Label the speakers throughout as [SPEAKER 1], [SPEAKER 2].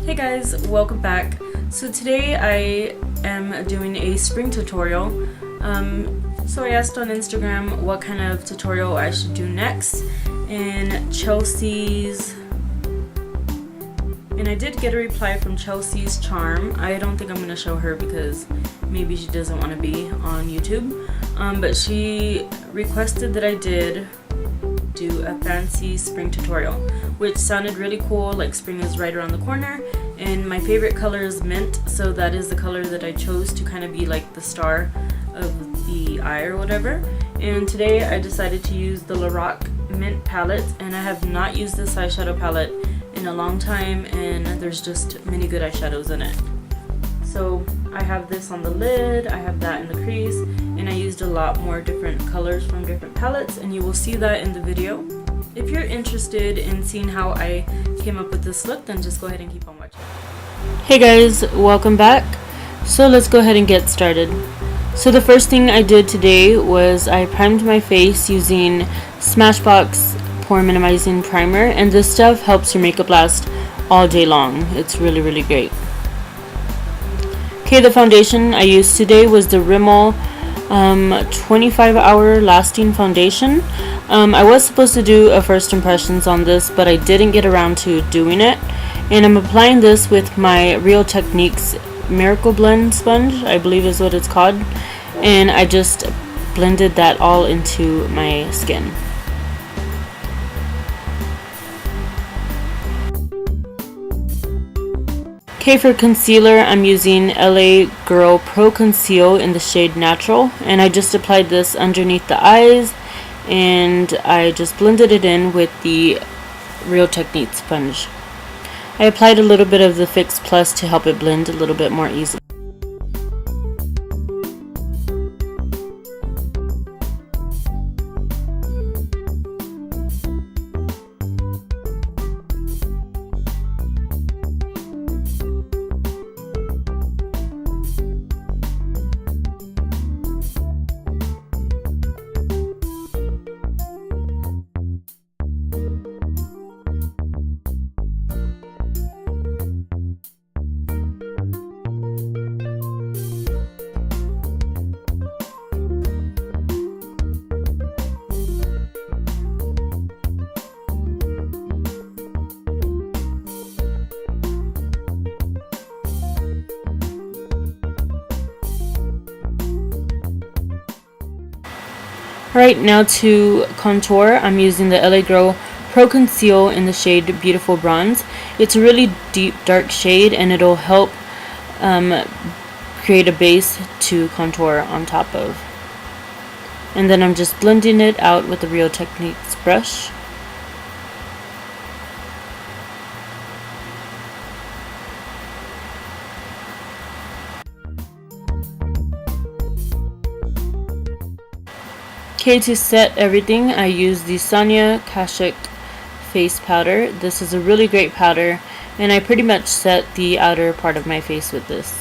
[SPEAKER 1] Hey guys, welcome back. So today I am doing a spring tutorial. So I asked on Instagram what kind of tutorial I should do next, and I did get a reply from Chelsea's Charm. I don't think I'm going to show her because maybe she doesn't want to be on YouTube, but she requested that I do a fancy spring tutorial, which sounded really cool, like spring is right around the corner, and my favorite color is mint, so that is the color that I chose to kind of be like the star of the eye or whatever. And today I decided to use the Lorac mint palette, and I have not used this eyeshadow palette in a long time, and there's just many good eyeshadows in it. So I have this on the lid, I have that in the crease, and I used a lot more different colors from different palettes, and you will see that in the video. If you're interested in seeing how I came up with this look, then just go ahead and keep on watching. Hey guys, welcome back. So let's go ahead and get started. So the first thing I did today was I primed my face using Smashbox Pore Minimizing Primer, and this stuff helps your makeup last all day long. It's really great. Okay, the foundation I used today was the Rimmel 25-hour lasting foundation. I was supposed to do a first impressions on this, but I didn't get around to doing it. And I'm applying this with my Real Techniques Miracle Blend sponge, I believe is what it's called. And I just blended that all into my skin. Okay, for concealer, I'm using LA Girl Pro Conceal in the shade Natural, and I just applied this underneath the eyes, and I just blended it in with the Real Techniques sponge. I applied a little bit of the Fix Plus to help it blend a little bit more easily. Alright, now to contour, I'm using the LA Girl Pro Conceal in the shade Beautiful Bronze. It's a really deep, dark shade, and it'll help create a base to contour on top of. And then I'm just blending it out with the Real Techniques brush. Okay, to set everything, I use the Sonia Kashuk face powder. This is a really great powder, and I pretty much set the outer part of my face with this.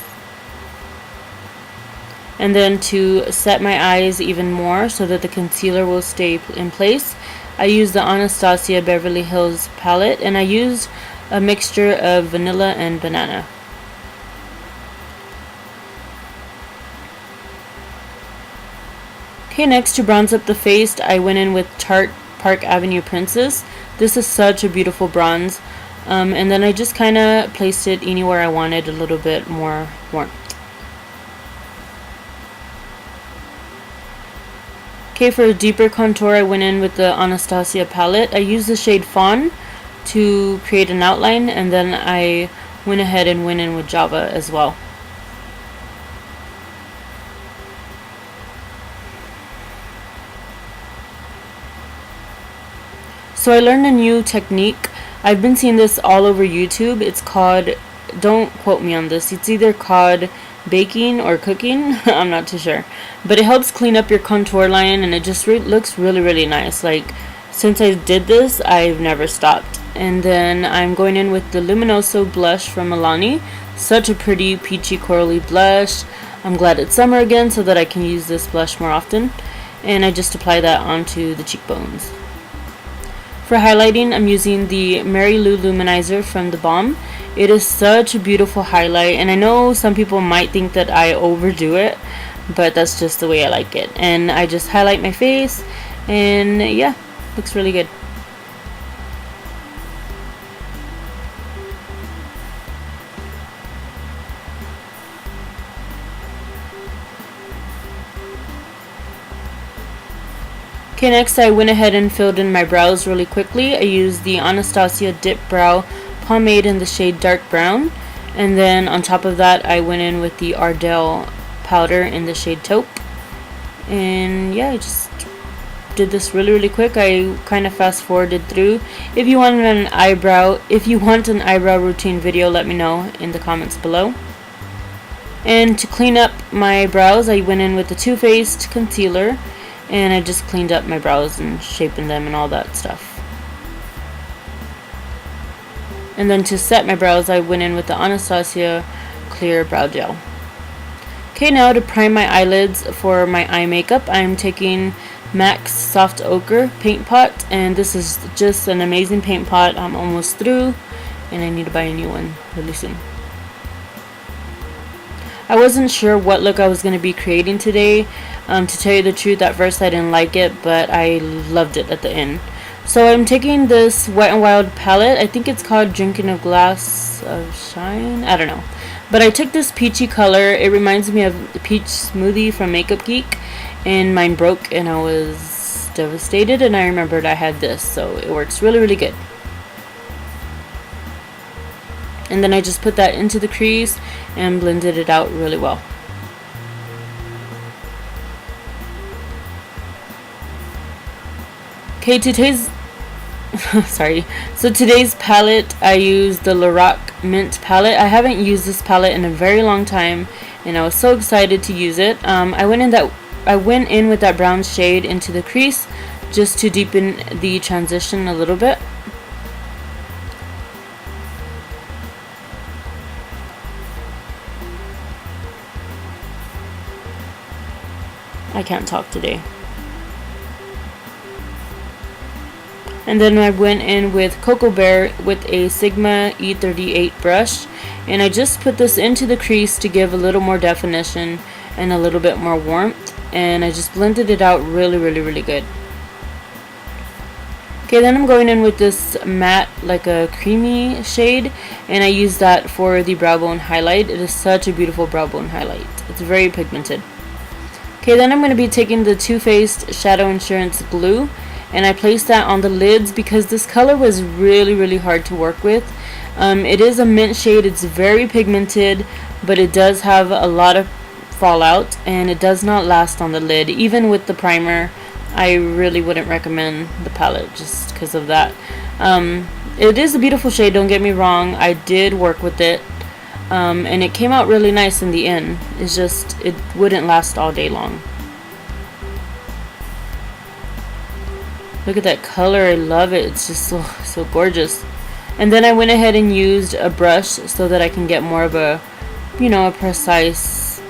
[SPEAKER 1] And then to set my eyes even more so that the concealer will stay in place, I use the Anastasia Beverly Hills palette, and I used a mixture of vanilla and banana. Okay, next to bronze up the face, I went in with Tarte Park Avenue Princess. This is such a beautiful bronze. And then I just kind of placed it anywhere I wanted a little bit more warmth. Okay, for a deeper contour, I went in with the Anastasia palette. I used the shade Fawn to create an outline, and then I went ahead and went in with Java as well. So I learned a new technique. I've been seeing this all over YouTube. It's called, don't quote me on this, it's either called baking or cooking. I'm not too sure. But it helps clean up your contour line, and it just looks really nice. Like, since I did this, I've never stopped. And then I'm going in with the Luminoso blush from Milani. Such a pretty peachy corally blush. I'm glad it's summer again so that I can use this blush more often. And I just apply that onto the cheekbones. For highlighting, I'm using the Mary Lou Luminizer from The Balm, It is such a beautiful highlight, and I know some people might think that I overdo it, but that's just the way I like it. And I just highlight my face, and yeah, looks really good. Okay, next I went ahead and filled in my brows really quickly. I used the Anastasia Dip Brow Pomade in the shade Dark Brown. And then on top of that, I went in with the Ardell powder in the shade Taupe. And yeah, I just did this really quick. I kind of fast forwarded through. If you want an eyebrow routine video, let me know in the comments below. And to clean up my brows, I went in with the Too Faced concealer, and I just cleaned up my brows and shaping them and all that stuff. And then to set my brows, I went in with the Anastasia Clear Brow Gel. Okay, now to prime my eyelids for my eye makeup, I'm taking MAC's Soft Ochre paint pot, and this is just an amazing paint pot. I'm almost through, and I need to buy a new one really soon. I wasn't sure what look I was going to be creating today. To tell you the truth, at first I didn't like it, but I loved it at the end. So I'm taking this Wet n Wild palette. I think it's called Drinking a Glass of Shine. I don't know. But I took this peachy color. It reminds me of the peach smoothie from Makeup Geek. And mine broke and I was devastated. And I remembered I had this. So it works really good. And then I just put that into the crease and blended it out really well. Okay, today's today's palette, I used the Lorac Mint palette. I haven't used this palette in a very long time, and I was so excited to use it. I went in with that brown shade into the crease just to deepen the transition a little bit. I can't talk today. And then I went in with Cocoa Bear with a Sigma E38 brush, and I just put this into the crease to give a little more definition and a little bit more warmth, and I just blended it out really good. Okay, then I'm going in with this matte, like a creamy shade, and I use that for the brow bone highlight. It is such a beautiful brow bone highlight. It's very pigmented. Okay, then I'm going to be taking the Too Faced Shadow Insurance Glue, and I placed that on the lids because this color was really hard to work with. It is a mint shade. It's very pigmented, but it does have a lot of fallout, and it does not last on the lid. Even with the primer, I really wouldn't recommend the palette just because of that. It is a beautiful shade, don't get me wrong. I did work with it, and it came out really nice in the end. It's just, it wouldn't last all day long. Look at that color, I love it. It's just so gorgeous. And then I went ahead and used a brush so that I can get more of a, a precise,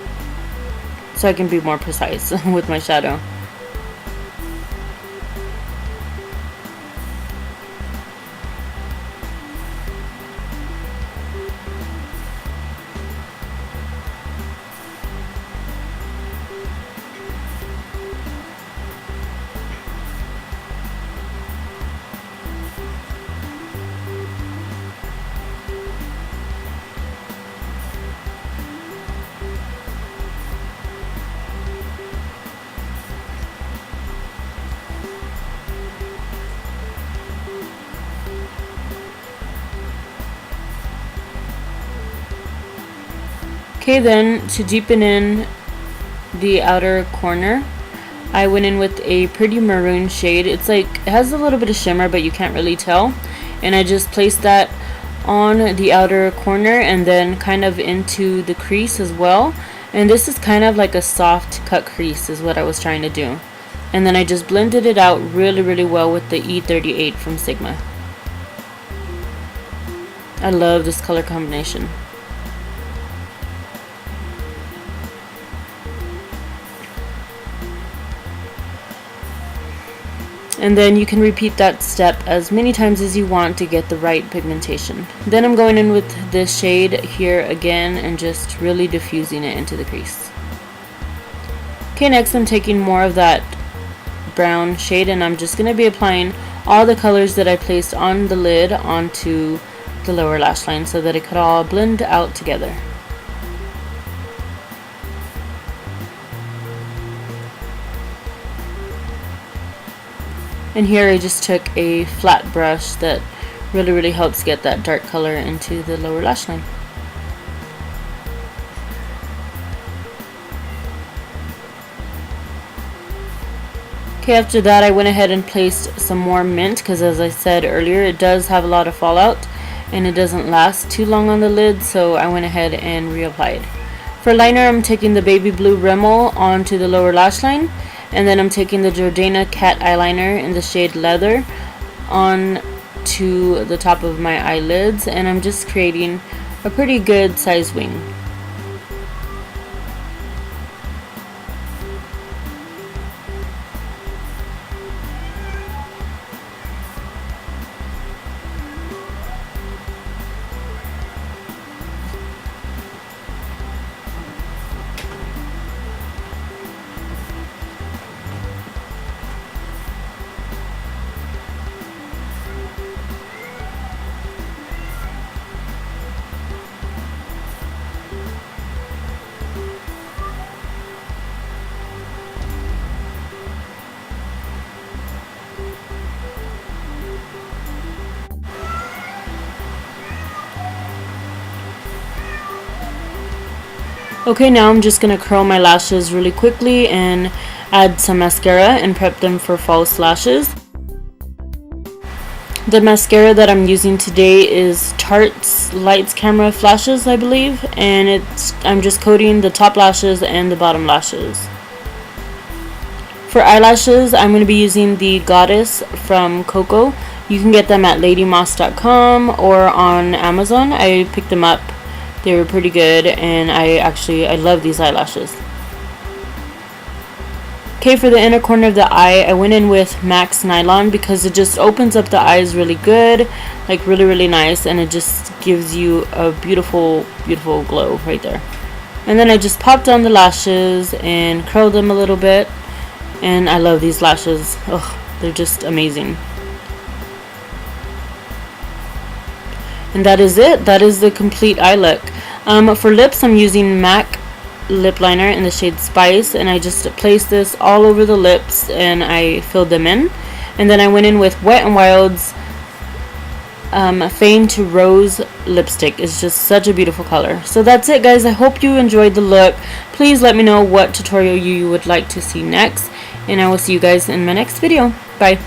[SPEAKER 1] so I can be more precise with my shadow. Okay, then to deepen in the outer corner, I went in with a pretty maroon shade. It's like, it has a little bit of shimmer, but you can't really tell. And I just placed that on the outer corner and then kind of into the crease as well. And this is kind of like a soft cut crease is what I was trying to do. And then I just blended it out really well with the E38 from Sigma. I love this color combination. And then you can repeat that step as many times as you want to get the right pigmentation. Then I'm going in with this shade here again and just really diffusing it into the crease. Okay, next I'm taking more of that brown shade and I'm just going to be applying all the colors that I placed on the lid onto the lower lash line so that it could all blend out together. And here I just took a flat brush that really helps get that dark color into the lower lash line. Okay, after that I went ahead and placed some more mint because, as I said earlier, it does have a lot of fallout and it doesn't last too long on the lid, so I went ahead and reapplied. For liner, I'm taking the baby blue Rimmel onto the lower lash line. And then I'm taking the Jordana Cat eyeliner in the shade Leather on to the top of my eyelids, and I'm just creating a pretty good size wing. Okay, now I'm just going to curl my lashes really quickly and add some mascara and prep them for false lashes. The mascara that I'm using today is Tarte's Lights Camera Flashes, I believe, and I'm just coating the top lashes and the bottom lashes. For eyelashes, I'm going to be using the Goddess from Coco. You can get them at ladymoss.com or on Amazon. I picked them up. They were pretty good, and I love these eyelashes. Okay, for the inner corner of the eye, I went in with Max Nylon because it just opens up the eyes really good, like really nice, and it just gives you a beautiful glow right there. And then I just popped on the lashes and curled them a little bit, and I love these lashes. Oh, they're just amazing. And that is it. That is the complete eye look. For lips, I'm using MAC lip liner in the shade Spice, and I just placed this all over the lips and I filled them in. And then I went in with Wet n Wild's Fame to Rose lipstick. It's just such a beautiful color. So that's it, guys. I hope you enjoyed the look. Please let me know what tutorial you would like to see next, and I will see you guys in my next video. Bye.